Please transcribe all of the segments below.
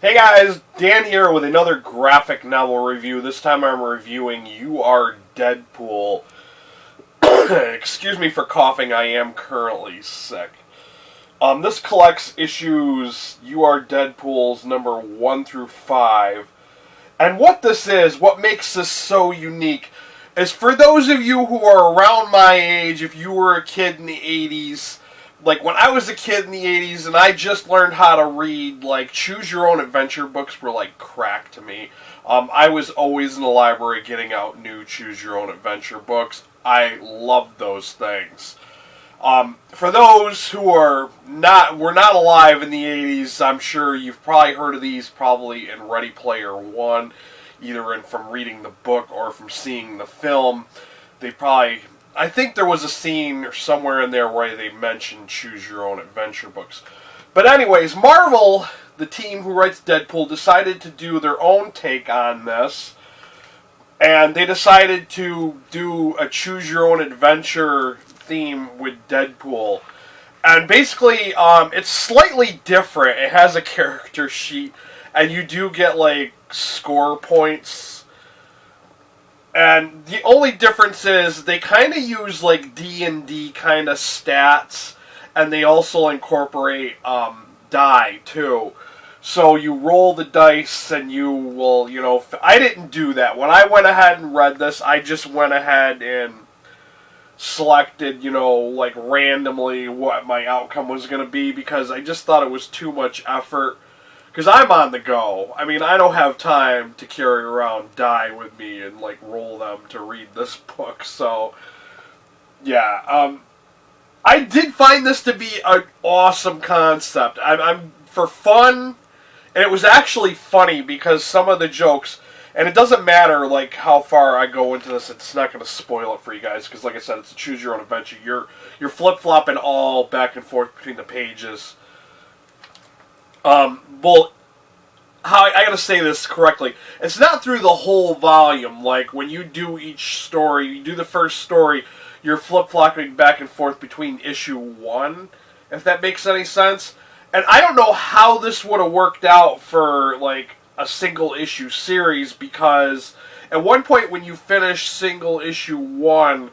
Hey guys, Dan here with another graphic novel review. This time I'm reviewing You Are Deadpool. Excuse me for coughing, I am currently sick. This collects issues You Are Deadpool's number 1 through 5. And what this is, what makes this so unique, is for those of you who are around my age, if you were a kid in the 80s, like when I was a kid in the 80s and I just learned how to read, like choose your own adventure books were like crack to me. I was always in the library getting out new choose your own adventure books. I loved those things. For those who were not alive in the 80s, I'm sure you've probably heard of these probably in Ready Player One, either from reading the book or from seeing the film. I think there was a scene somewhere in there where they mentioned choose your own adventure books. But anyways, Marvel, the team who writes Deadpool, decided to do their own take on this. And they decided to do a choose your own adventure theme with Deadpool. And basically, it's slightly different. It has a character sheet, and you do get like score points. And the only difference is they kind of use like D&D kind of stats, and they also incorporate die too. So you roll the dice and you will, I didn't do that. When I went ahead and read this, I just went ahead and selected, like randomly what my outcome was going to be because I just thought it was too much effort. Because I'm on the go. I mean, I don't have time to carry around die with me and, like, roll them to read this book. So, yeah. I did find this to be an awesome concept. I'm for fun, and it was actually funny because some of the jokes, and it doesn't matter, like, how far I go into this. It's not going to spoil it for you guys because, like I said, it's a choose your own adventure. You're flip-flopping all back and forth between the pages. Well, I gotta say this correctly. It's not through the whole volume. Like, when you do each story, you do the first story, you're flip-flopping back and forth between issue 1, if that makes any sense. And I don't know how this would have worked out for, like, a single-issue series, because at one point when you finish single issue 1,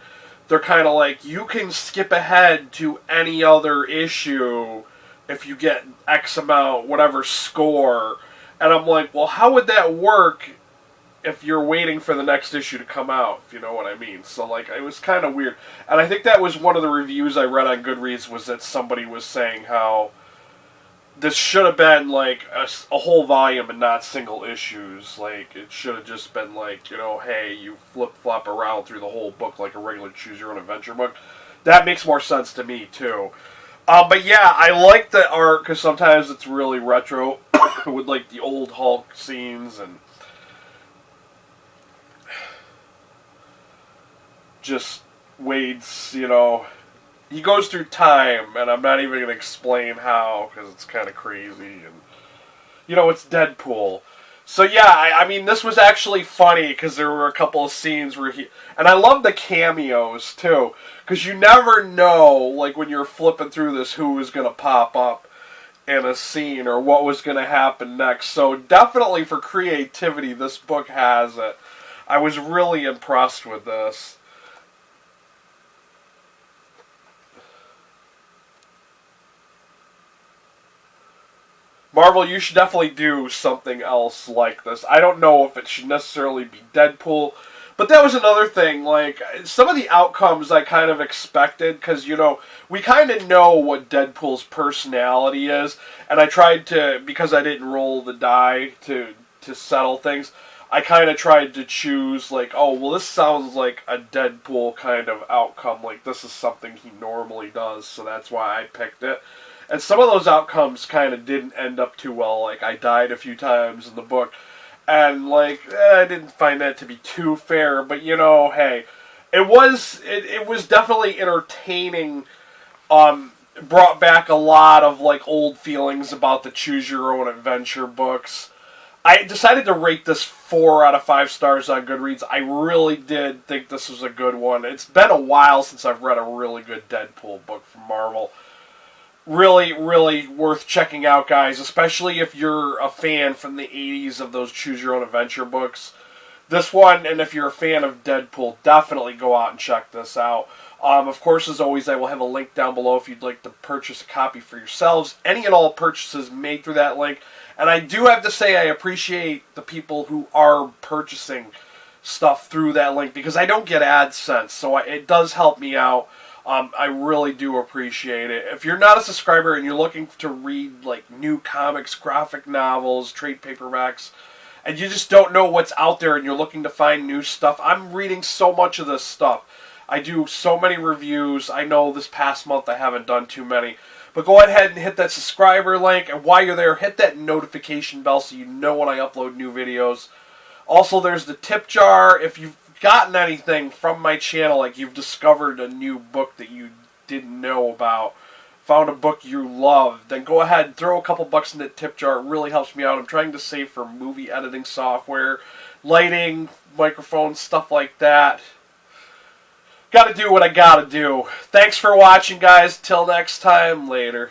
they're kind of like, you can skip ahead to any other issue if you get X amount, whatever score. And I'm like, well, how would that work if you're waiting for the next issue to come out, if you know what I mean? So, like, it was kind of weird. And I think that was one of the reviews I read on Goodreads, was that somebody was saying how this should have been, like, a whole volume and not single issues. Like, it should have just been, like, hey, you flip-flop around through the whole book like a regular choose-your-own-adventure book. That makes more sense to me, too. But yeah, I like the art because sometimes it's really retro with like the old Hulk scenes and just Wade's, he goes through time, and I'm not even going to explain how because it's kind of crazy, and it's Deadpool. So yeah, I mean, this was actually funny because there were a couple of scenes where and I love the cameos too, because you never know, like when you're flipping through this, who was going to pop up in a scene or what was going to happen next. So definitely for creativity, this book has it. I was really impressed with this. Marvel, you should definitely do something else like this. I don't know if it should necessarily be Deadpool, but that was another thing. Like, some of the outcomes I kind of expected, because, we kind of know what Deadpool's personality is, and I tried to, because I didn't roll the die to settle things, I kind of tried to choose, like, oh, well, this sounds like a Deadpool kind of outcome. Like, this is something he normally does, so that's why I picked it. And some of those outcomes kind of didn't end up too well. Like, I died a few times in the book. And, like, I didn't find that to be too fair. But, hey, it was definitely entertaining. Brought back a lot of, like, old feelings about the Choose Your Own Adventure books. I decided to rate this 4 out of 5 stars on Goodreads. I really did think this was a good one. It's been a while since I've read a really good Deadpool book from Marvel. Really, really worth checking out, guys, especially if you're a fan from the 80s of those Choose Your Own Adventure books. This one, and if you're a fan of Deadpool, definitely go out and check this out. Of course, as always, I will have a link down below if you'd like to purchase a copy for yourselves. Any and all purchases made through that link. And I do have to say I appreciate the people who are purchasing stuff through that link because I don't get AdSense, so it does help me out. I really do appreciate it. If you're not a subscriber and you're looking to read like new comics, graphic novels, trade paperbacks, and you just don't know what's out there and you're looking to find new stuff, I'm reading so much of this stuff. I do so many reviews. I know this past month I haven't done too many. But go ahead and hit that subscriber link, and while you're there, hit that notification bell so you know when I upload new videos. Also, there's the tip jar. If you've gotten anything from my channel, like you've discovered a new book that you didn't know about, found a book you love, then go ahead and throw a couple bucks in the tip jar. It really helps me out. I'm trying to save for movie editing software, lighting, microphones, stuff like that. Gotta do what I gotta do. Thanks for watching, guys. Till next time, later.